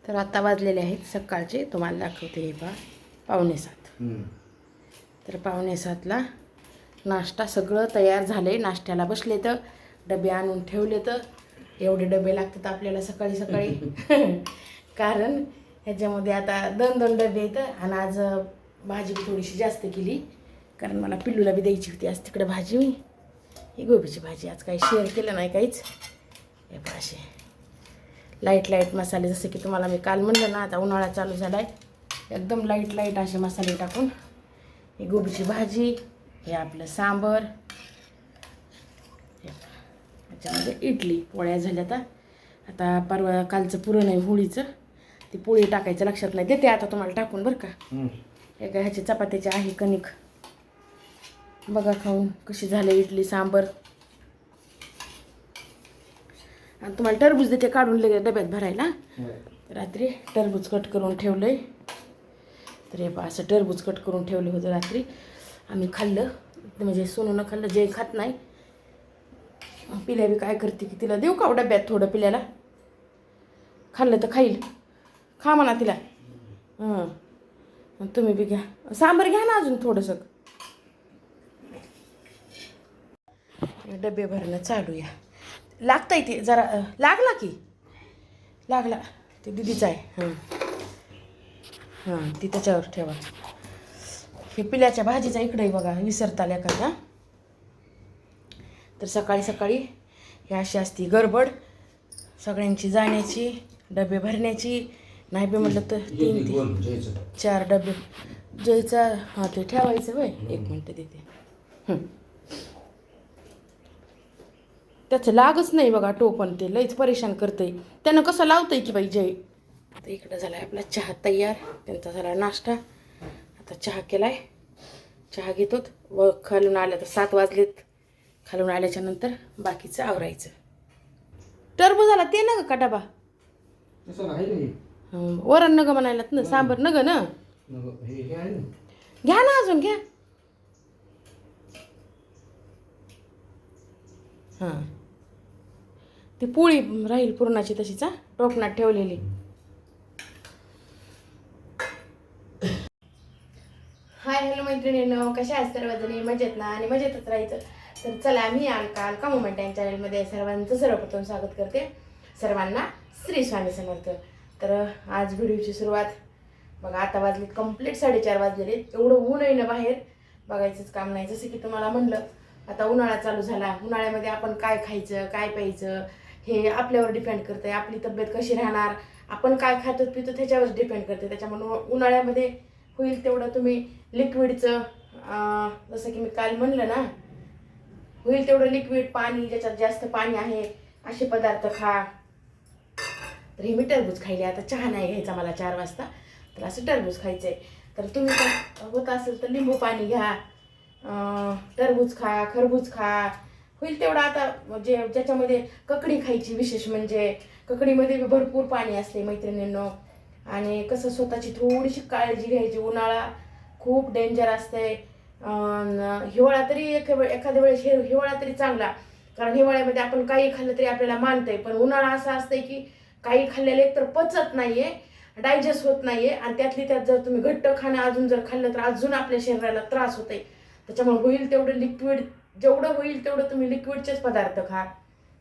तर आता वाजलेले आहेत सकाळचे, तुम्हाला दाखवते हे पहा 6:45. तर 6:45ला नाश्ता सगळं तयार झाले. नाश्त्याला बसले तर डबे आणून ठेवले तर एवढे डबे लागतात आपल्याला सकाळी सकाळी कारण ह्याच्यामध्ये आता 2-2 डबे येतं. आणि आज भाजी थोडीशी जास्त केली कारण मला पिल्लूला बी द्यायची होती. आज तिकडे भाजी मी ही गोबीची भाजी आज काही शेअर केलं नाही काहीच. हे असे लाईट मसाले, जसं की तुम्हाला मी काल म्हणलं ना, आता उन्हाळा चालू झाला आहे, एकदम लाईट असे मसाले टाकून ही गोबीची भाजी, हे आपलं सांबर, त्याच्यामध्ये इडली. पोळ्या झाल्या आता परवा कालचं पुरण आहे होळीचं, ती पोळी टाकायचं लक्षात नाही, देते आता तुम्हाला टाकून बरं का. एका ह्याची चपात्याची आहे कणिक, बघा खाऊन कशी झाले इडली सांबर. आणि तुम्हाला टरबूज देते काढून लगेच डब्यात भरायला. रात्री टरबूज कट करून ठेवलं आहे. तर हे असं टरबूज कट करून ठेवलं होतं रात्री, आम्ही खाल्लं. म्हणजे सोनूनं खाल्लं, जे खात नाही. पिल्या बी काय करते की तिला देऊ का डब्यात थोडं, पिल्याला खाल्लं तर खाईल, खा म्हणा तिला. तुम्ही बी घ्या, सांबार घ्या ना अजून थोडंसं. डबे भरणं चालू या, लागतंय ते जरा, लागला की लागला, ते दिदीचं आहे. ती त्याच्यावर ठेवा. हे पिल्याच्या भाजीचा इकडे बघा, विसरताल एखादा. तर सकाळी सकाळी हे अशी असती गडबड सगळ्यांची, जाण्याची, डबे भरण्याची. नाही बी म्हटलं तर 3-4 डबे जयचा ते ठेवायचं. वय 1 मिनटं देते. त्याचं लागच नाही बघा टोपण, ते लईच परेशान करतंय. त्यानं कसं लावतंय की बाई जय. आता इकडं झाला आपला चहा तयार, त्यांचा झाला नाश्ता. आता चहा केलाय, चहा घेतो. व खालून आल्या तर 7 वाजलेत. खालून आल्याच्या नंतर बाकीचं आवरायचं. टरबूजाला ते न का डबा वरण नग म्हणायलात ना, सांबर नग ना, घ्या ना अजून घ्या. ती पोळी राहील पुरणाची तशीच, टोपणात ठेवलेली. हाय हॅलो मैत्रिणींनो, कशा आहेत सर्वजणी? मजेत ना? आणि मजेतच राहायचं. तर चला, मी काल का मोमेंट टाइम चॅनलमध्ये सर्वांचं सर्वप्रथम स्वागत करते. सर्वांना श्री स्वामी समर्थ. तर आज व्हिडिओची सुरुवात बघा, आता वाजले कंप्लीट 4:30 वाजलेले. एवढं ऊन आहे ना बाहेर, बघायचंच काम नाही. जसं की तुम्हाला म्हणलं, आता उन्हाळा चालू झाला. उन्हाळ्यामध्ये आपण काय खायचं, काय प्यायचं हे आपल्यावर डिपेंड करतं. आपली तब्येत कशी राहणार, आपण काय खातो पितो त्याच्यावर डिपेंड करते. त्याच्यामुळे उन्हाळ्यामध्ये होईल तेवढं तुम्ही लिक्विडचं, जसं की मी काल म्हणलं ना, होईल तेवढं लिक्विड पाणी, ज्याच्यात जास्त पाणी आहे असे पदार्थ खा. तर हे मी टरबूज खायले. आता चहा नाही घ्यायचा मला 4 वाजता, तर असं टरबूज खायचं आहे. तर तुम्ही पण होत असेल तर लिंबू पाणी घ्या, टरबूज खा, खरबूज खा. होईल तेवढं. आता ज्याच्यामध्ये ककडी खायची, विशेष म्हणजे ककडीमध्ये भरपूर पाणी असते मैत्रिणींनो. आणि कसं स्वतःची थोडीशी काळजी घ्यायची. उन्हाळा खूप डेंजर असते. हिवाळा तरी एखाद्या वेळेस हिवाळा तरी चांगला, कारण हिवाळ्यामध्ये आपण काही खाल्लं तरी आपल्याला मानतंय. पण उन्हाळा असा असतंय की काही खाल्लेलं एकतर पचत नाहीये, डायजेस्ट होत नाहीये, आणि त्यातली त्यात जर तुम्ही घट्ट खाणं अजून जर खाल्लं तर अजून आपल्या शरीराला त्रास होतोय. त्याच्यामुळे होईल तेवढं लिक्विड, जेवढं होईल तेवढं तुम्ही लिक्विडचेच पदार्थ खा.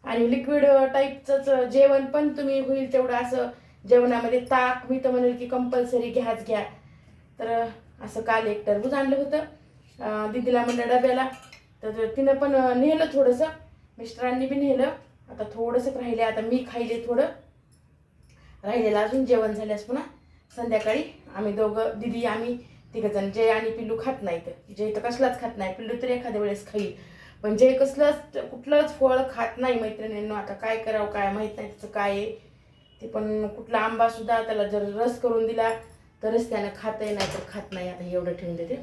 आणि लिक्विड टाईपचंच जेवण पण तुम्ही होईल तेवढं असं जेवणामध्ये ताक, मी तर म्हणेल की कंपल्सरी घ्याच घ्या. तर असं काल एक टरबूज आणलं होतं दीदीला म्हणलं डब्याला, तर तिनं पण नेलं थोडंसं, मिस्टरांनी बी नेलं. आता थोडंसं राहिले, आता मी खायले थोडं राहिलेलं. अजून जेवण झाल्यास पुन्हा संध्याकाळी आम्ही दोघं, दीदी आम्ही तिघंजण. जय आणि पिल्लू खात नाहीत. जय तर कसलाच खात नाही, पिल्लू तरी एखाद्या वेळेस खाईल, पण जय कुठलंच फळ खात नाही मैत्रिणींनो. आता काय करावं काय माहीत नाही त्याचं काय आहे ते. पण कुठला आंबा सुद्धा त्याला जर रस करून दिला तरच त्यानं खातंय, नाही तर खात नाही. आता एवढं ठेवून देते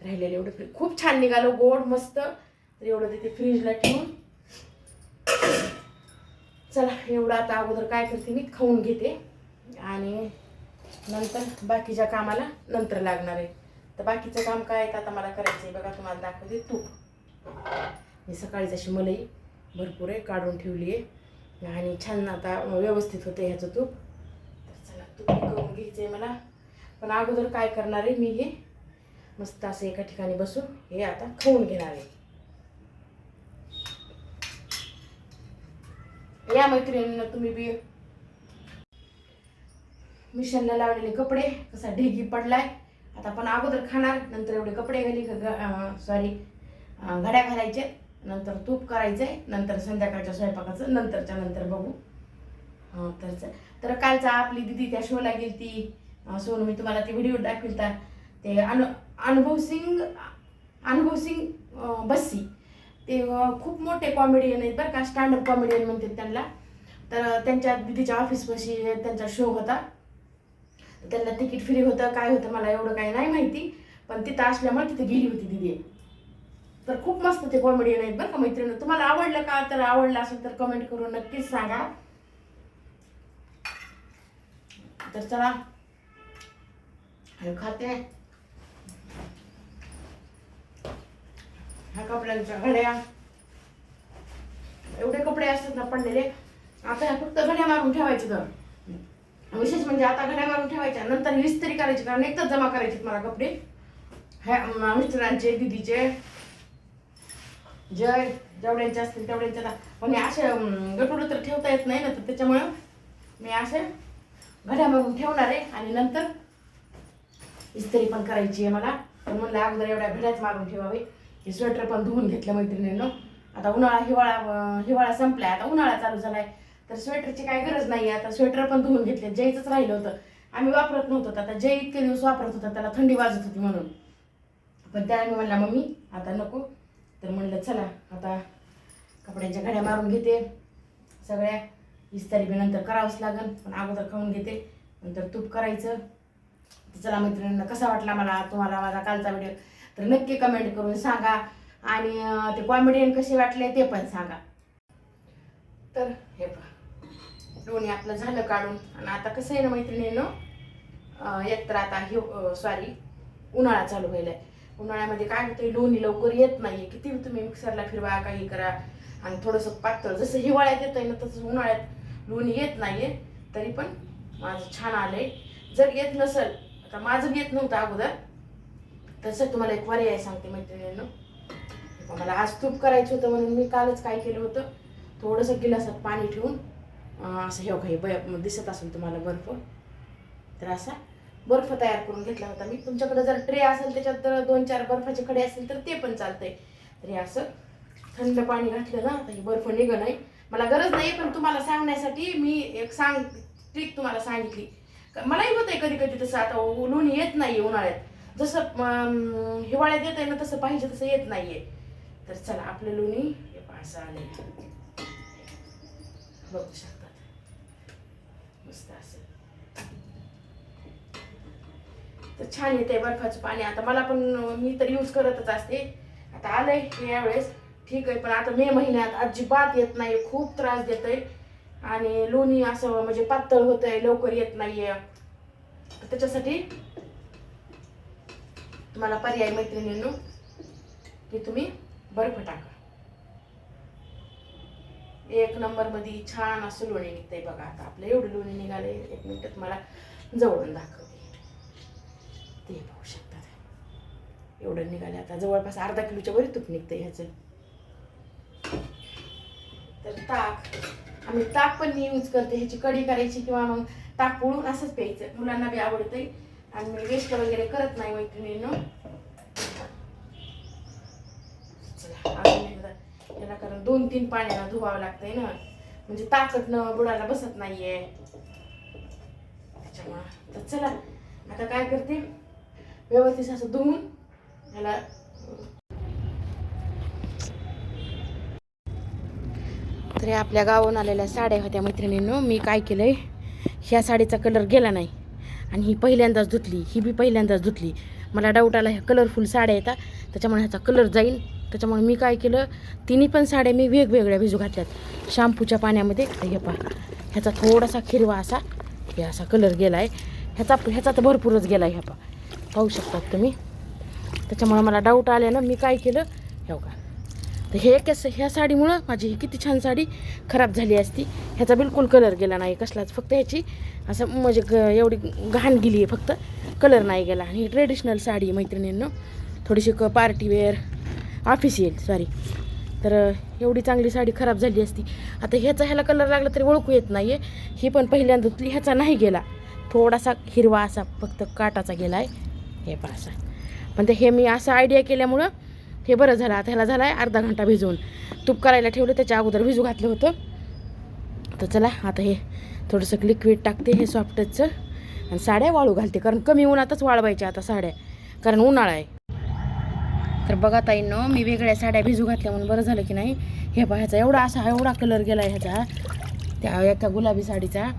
राहिलेलं. एवढं खूप छान निघालं, गोड मस्त. तर एवढं देते फ्रीजला ठेवून. चला, एवढं आता अगोदर काय करते मी, खाऊन घेते आणि नंतर बाकीच्या कामाला नंतर लागणार आहे. तर बाकीचं काम काय आहे आता मला करायचं आहे बघा, तुम्हाला दाखवते. तूप मी सकाळी जशी मलाई भरपूर आहे काढून ठेवली आहे आणि छान आता व्यवस्थित होते ह्याचं तूप. तर चला तुम्ही करून घ्यायचंय मला. पण अगोदर काय करणार आहे मी, हे मस्त असं एका ठिकाणी बसून हे आता खाऊन घेणार आहे. या मैत्रिणींना तुम्ही बी मिशनला लावलेले कपडे कसा ढेगी पडलाय. आता आपण अगोदर खाणार, नंतर एवढे कपडे घड्या घालायचे, नंतर तूप करायचंय, नंतर संध्याकाळच्या स्वयंपाकाचं नंतरच्या नंतर बघू. तर कालचा आपली दिदी त्या शोला गेली ती सोनू, मी तुम्हाला ती व्हिडिओ दाखविलता. ते अनुभव सिंग बस्सी, ते खूप मोठे कॉमेडियन आहेत बरं का, स्टँडअप कॉमेडियन म्हणतात त्यांना. तर त्यांच्या दिदीच्या ऑफिसपाशी त्यांचा शो होता. त्यांना तिकीट फ्री होतं, काय होतं मला एवढं काही नाही माहिती, पण तिथं असल्यामुळे तिथे गेली होती दिदी. तर खूप मस्त ते कॉमेडियन आहेत बरं का मैत्रिणी. तुम्हाला आवडलं का? तर आवडलं असेल तर कमेंट करून नक्कीच सांगा. तर चला खाते. ह्या कपड्यांच्या घड्या, एवढे कपडे असतात ना पडलेले. आता ह्या फक्त घड्या मारून ठेवायचे. तर विशेष म्हणजे आता घड्या मारून ठेवायच्या, नंतर इस्त्री करायची, कारण एकच जमा करायचे मला कपडे. ह्या मिस्टरांचे, दिदीचे, जेवढ्यांचे असतील तेवढ्यांच्या. पण असे गटुडं तर ठेवता येत नाही ना, तर त्याच्यामुळं मी असे घड्या मारून ठेवणार आहे. आणि नंतर इस्त्री पण करायची आहे मला. पण म्हणलं अगोदर एवढ्या घड्याच मारून ठेवावे. हे स्वेटर पण धुवून घेतलं मैत्रिणींनो. आता हिवाळा संपलाय, आता उन्हाळा चालू झालाय, तर स्वेटरची काही गरज नाही. आता स्वेटर पण धुवून घेतले. जयचंच राहिलं होतं, आम्ही वापरत नव्हतो. आता जय इतके दिवस वापरत होता, त्याला थंडी वाजत होती म्हणून. पण त्याला मी म्हणला मम्मी आता नको. तर म्हणलं चला आता कपड्यांच्या घड्या मारून घेते सगळ्या. इस्त्री बी नंतर करावंच लागेल, पण अगोदर खाऊन घेते, नंतर तूप करायचं. तर चला मैत्रिणींना कसा वाटला मला तुम्हाला माझा कालचा व्हिडिओ, तर नक्की कमेंट करून सांगा. आणि ते कॉमेडियन कसे वाटले ते पण सांगा. तर हे पहा, लोणी आपलं झालं काढून. आणि आता कसं आहे ना मैत्रिणींनो, एक तर आता उन्हाळा चालू व्हायला आहे. उन्हाळ्यामध्ये काय होतं, लोणी लवकर येत नाही. किती तुम्ही मिक्सरला फिरवा, काही करा, आणि थोडंसं पातळ. जसं हिवाळ्यात येत आहे ना, तसं उन्हाळ्यात लोणी येत नाही आहे. तरी पण माझं छान आलंय. जर येत नसेल, आता माझं येत नव्हतं अगोदर, तसं तुम्हाला एक पर्याय सांगते मैत्रिणींनो. मला आज तूप करायचं होतं म्हणून मी कालच काय केलं होतं, थोडंसं गिलासात पाणी ठेवून असं हे काही दिसत असेल तुम्हाला बर्फ, तर असा बर्फ तयार करून घेतला होता मी. तुमच्याकडे जर ट्रे असेल त्याच्यात तर 2-4 बर्फाचे खडे असतील तर ते पण चालतंय. तर हे असं थंड पाणी घातलं ना, आता हे बर्फ निघत नाही. मला गरज नाही, पण तुम्हाला सांगण्यासाठी मी एक ट्रिक तुम्हाला सांगितली. मलाही होतंय कधी कधी तसं. आता लोणी येत नाहीये उन्हाळ्यात, जसं हिवाळ्यात येत आहे ना तसं पाहिजे तसं येत नाहीये. तर चला आपलं लोणी हे असं आलंय, बघू शकतात मस्त असं. तर छान येते बर्फाचं पाणी. आता मला पण, मी तर यूज करतच असते. आता आलंय यावेळेस ठीक आहे, पण आता मे महिन्यात अजिबात येत नाही, खूप त्रास देतंय. आणि लोणी असं म्हणजे पातळ होतंय, लवकर येत नाहीये. तर त्याच्यासाठी तुम्हाला पर्याय मैत्रिणींनो, की तुम्ही बर्फ टाका. 1 नंबर मध्ये छान असं लोणी निघतंय बघा. आता आपलं एवढं लोणी निघाले, 1 मिनिट तुम्हाला जवळून दाखवते. ते पाहू शकतात एवढं निघाले. आता जवळपास अर्धा किलोच्या वर तूप निघतंय ह्याचं. तर आम्ही ताक पण यूज करते. ह्याची कढी करायची किंवा मग ताक पोळून असंच प्यायचं. मुलांना बी आवडतंय आणि मी वेस्ट वगैरे करत नाही मैत्रिणींनो. याला कारण 2-3 पाण्याला धुवावं लागतंय ना, म्हणजे ताकदनं बुडाला बसत नाहीये त्याच्यामुळं. तर चला आता काय करते, व्यवस्थित असं धुवून याला. तर आपल्या गावाहून आलेल्या साड्या होत्या मैत्रिणींनो. मी काय केलंय, ह्या साडीचा कलर गेला नाही आणि ही पहिल्यांदाच धुतली, ही बी पहिल्यांदाच धुतली. मला डाऊट आला, ह्या कलरफुल साड्या येतात त्याच्यामुळे ह्याचा कलर जाईल. त्याच्यामुळे मी काय केलं, तिन्ही पण साड्या मी वेगवेगळ्या भिजू घातल्यात शॅम्पूच्या पाण्यामध्ये. हे पहा, ह्याचा थोडासा हिरवा असा हे असा कलर गेला आहे. ह्याचा तर भरपूरच गेला आहे. ह्या पाहू शकतात तुम्ही. त्याच्यामुळे मला डाऊट आल्यानं मी काय केलं, हे बघा तर हे कसं ह्या साडीमुळं माझी ही किती छान साडी खराब झाली असती. ह्याचा बिलकुल कलर गेला नाही कसलाच, फक्त ह्याची असं म्हणजे एवढी घाण गेली आहे, फक्त कलर नाही गेला. आणि ही ट्रेडिशनल साडी मैत्रिणींनो, थोडीशी पार्टीवेअर ऑफिशियल सॉरी. तर एवढी चांगली साडी खराब झाली असती. आता ह्याला कलर लागला तरी ओळखू येत नाही आहे. ही पण पहिल्यांदा धुतली, ह्याचा नाही गेला, थोडासा हिरवा असा फक्त काटाचा गेला आहे हे पहा असा. पण ते हे मी असं आयडिया केल्यामुळं हे बरं झालं. आता ह्याला झाला आहे अर्धा घंटा भिजवून, तूप करायला ठेवलं, त्याच्या अगोदर भिजू घातलं होतं. तर चला आता हे थोडंसं लिक्विड टाकते हे सॉफ्टचं आणि साड्या वाळू घालते, कारण कमी उन्हातच वाळवायच्या आता साड्या, कारण उन्हाळा आहे. तर बघा ताईंनो, मी वेगळ्या साड्या भिजू घातल्या म्हणून बरं झालं की नाही. हे पहा ह्याचा एवढा कलर गेला आहे ह्याचा, त्या एका गुलाबी साडीचा.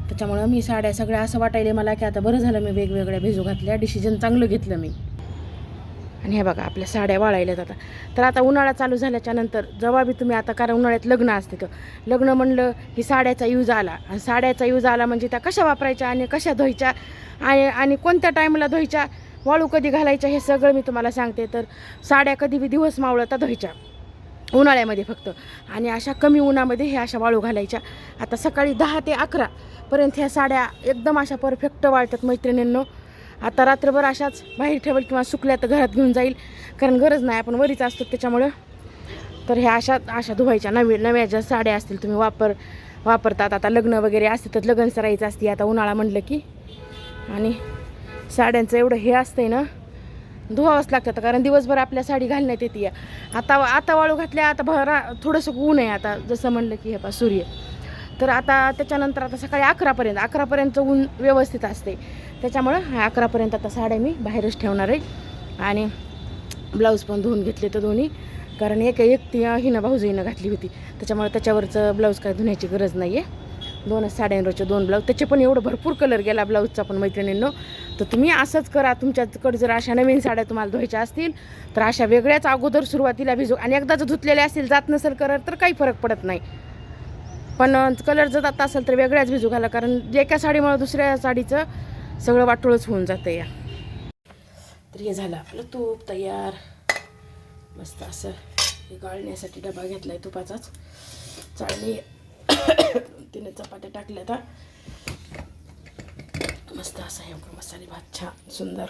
त्याच्यामुळं मी साड्या सगळ्या असं वाटायले मला की आता बरं झालं मी वेगवेगळ्या भिजू घातल्या, डिसिजन चांगलं घेतलं मी. आणि हे बघा आपल्या साड्या वाळायल्यात आता. तर आता उन्हाळा चालू झाल्याच्या नंतर जेव्हा बी तुम्ही आता, कारण उन्हाळ्यात लग्न असते, तर लग्न म्हणलं की साड्याचा यूज आला. आणि साड्याचा यूज आला म्हणजे त्या कशा वापरायच्या आणि कशा धुवायच्या आणि कोणत्या टाईमला धुवायच्या, वाळू कधी घालायच्या, हे सगळं मी तुम्हाला सांगते. तर साड्या कधी बी दिवस मावळता धुवायच्या उन्हाळ्यामध्ये फक्त, आणि अशा कमी उन्हामध्ये हे अशा वाळू घालायच्या. आता सकाळी 10 ते 11 पर्यंत ह्या साड्या एकदम अशा परफेक्ट वाळतात मैत्रिणींनो. आता रात्रभर अशाच बाहेर ठेवेल किंवा सुकल्या तर घरात घेऊन जाईल, कारण गरज नाही, आपण वरीच असतो त्याच्यामुळं. तर ह्या अशा धुवायच्या. नव्या ज्या साड्या असतील तुम्ही वापरतात, आता लग्न वगैरे असते तर लगन सरायचं असते आता उन्हाळा म्हणलं की. आणि साड्यांचं एवढं हे असतंय ना, धुवावंच लागतं, कारण दिवसभर आपल्या साडी घालण्यात येते. आता वाळू घातल्या, आता थोडंसं ऊन आहे आता, जसं म्हणलं की हे पा सूर्य. तर आता त्याच्यानंतर आता सकाळी 11पर्यंत ऊन व्यवस्थित असते, त्याच्यामुळं 11पर्यंत आता साड्या मी बाहेरच ठेवणार आहे. आणि ब्लाऊज पण धुवून घेतले तर दोन्ही, कारण एक ती हिनं भाऊजीनं घातली होती, त्याच्यामुळे त्याच्यावरचं ब्लाऊज काय धुण्याची गरज नाही आहे. 2च साड्यांवरचे 2 ब्लाऊज, त्याचे पण एवढं भरपूर कलर गेला ब्लाऊजचा पण मैत्रिणींनो. तर तुम्ही असंच करा, तुमच्याकडे जर अशा नवीन साड्या तुम्हाला धुवायच्या असतील तर अशा वेगळ्याच अगोदर सुरुवातीला भिजू, आणि एकदा जर धुतलेल्या असतील जात नसेल कलर तर काही फरक पडत नाही, पण कलर जर जात असेल तर वेगळ्याच भिजू घाला, कारण एका साडीमुळे दुसऱ्या साडीचं सगळं वाटोळच होऊन जातं या. तर हे झालं आपलं तूप तयार मस्त असं. हे गाळण्यासाठी डबा घेतला आहे तुपाचाच, चाळणी 3 चपात्या टाकल्या आता मस्त असा हे मसाले भात छान सुंदर.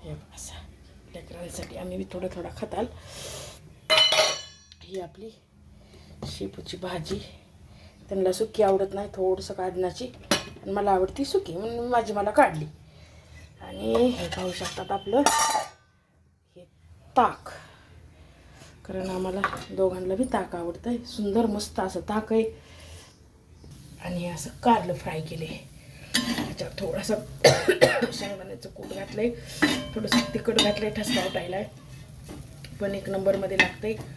हे असं लेकरांसाठी आम्ही बी थोडा खाताल. ही आपली शेपूची भाजी, त्यांना सुकी आवडत नाही, थोडंसं काढण्याची, आणि मला आवडती सुकी म्हणून मला काढली. आणि हे पाहू शकतात आपलं हे ताक, कारण आम्हाला दोघांना बी ताक आवडतं आहे. सुंदर मस्त असं ताक आहे. आणि हे असं कारलं फ्राय केले, त्याच्यावर थोडंसं शेंगदाण्याचं कूट घातलं आहे, थोडंसं तिखट घातलं आहे, ठसका उठायला आहे, पण 1 नंबरमध्ये लागतं आहे.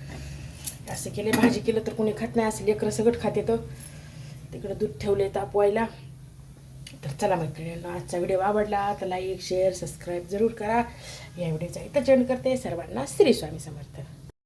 असं केले, भाजी केलं तर कोणी खात नाही, असं लेकरं सगळं खाते. तर तिकडं दूध ठेवले तापवायला. तर चला मैत्रिणींना, आजचा व्हिडिओ आवडला तर लाईक शेअर सबस्क्राईब जरूर करा. या व्हिडिओचा इथं जॉईन करते. सर्वांना श्री स्वामी समर्थ.